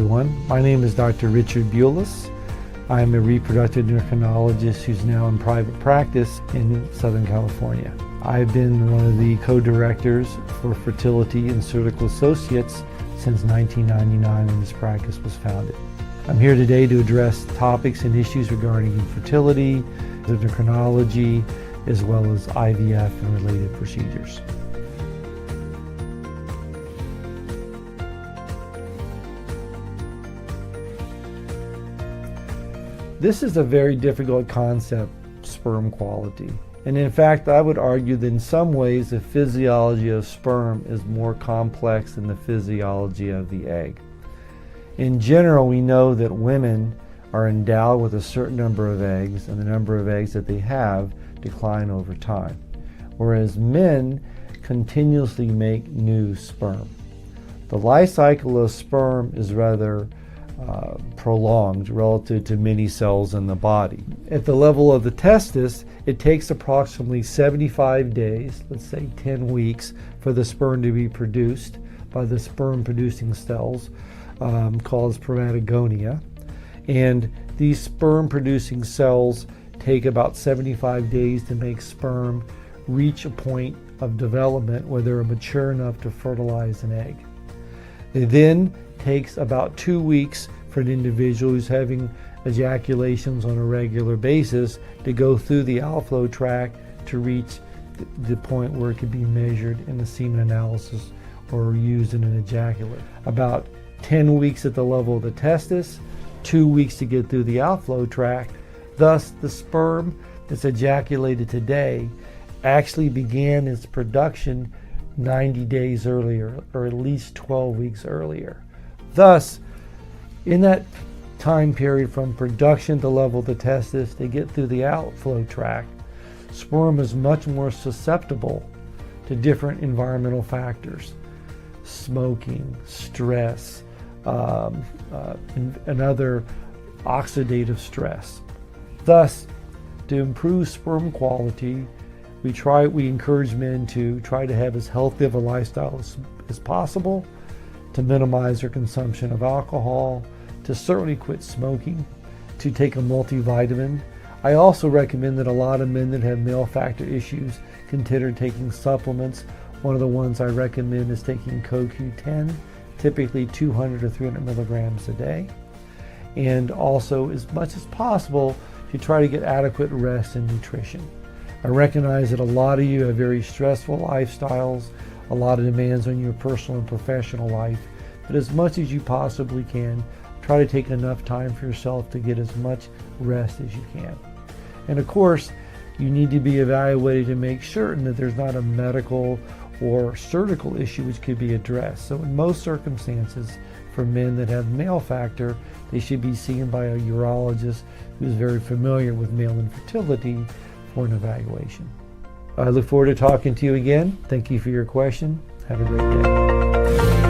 everyone. My name is Dr. Richard Bulis. I'm a reproductive endocrinologist who's now in private practice in Southern California. I've been one of the co-directors for Fertility and Surgical Associates since 1999 when this practice was founded. I'm here today to address topics and issues regarding infertility, endocrinology, as well as IVF and related procedures. This is a very difficult concept, sperm quality. And in fact, I would argue that in some ways the physiology of sperm is more complex than the physiology of the egg. In general, we know that women are endowed with a certain number of eggs, and the number of eggs that they have decline over time, whereas men continuously make new sperm. The life cycle of sperm is rather prolonged relative to many cells in the body. At the level of the testis, it takes approximately 75 days, let's say 10 weeks, for the sperm to be produced by the sperm-producing cells called spermatogonia. And these sperm-producing cells take about 75 days to make sperm reach a point of development where they're mature enough to fertilize an egg. It then takes about 2 weeks for an individual who's having ejaculations on a regular basis to go through the outflow tract to reach the point where it could be measured in a semen analysis or used in an ejaculate. About 10 weeks at the level of the testis, 2 weeks to get through the outflow tract. Thus, the sperm that's ejaculated today actually began its production 90 days earlier, or at least 12 weeks earlier. Thus, in that time period from production to level of the testis to get through the outflow tract, sperm is much more susceptible to different environmental factors, smoking, stress, and other oxidative stress. Thus, to improve sperm quality, we encourage men to try to have as healthy of a lifestyle as possible, to minimize their consumption of alcohol, to certainly quit smoking, to take a multivitamin. I also recommend that a lot of men that have male factor issues consider taking supplements. One of the ones I recommend is taking CoQ10, typically 200 to 300 milligrams a day. And also, as much as possible, to try to get adequate rest and nutrition. I recognize that a lot of you have very stressful lifestyles, a lot of demands on your personal and professional life, but as much as you possibly can, try to take enough time for yourself to get as much rest as you can. And of course, you need to be evaluated to make certain that there's not a medical or surgical issue which could be addressed. So in most circumstances, for men that have male factor, they should be seen by a urologist who's very familiar with male infertility for an evaluation. I look forward to talking to you again. Thank you for your question. Have a great day.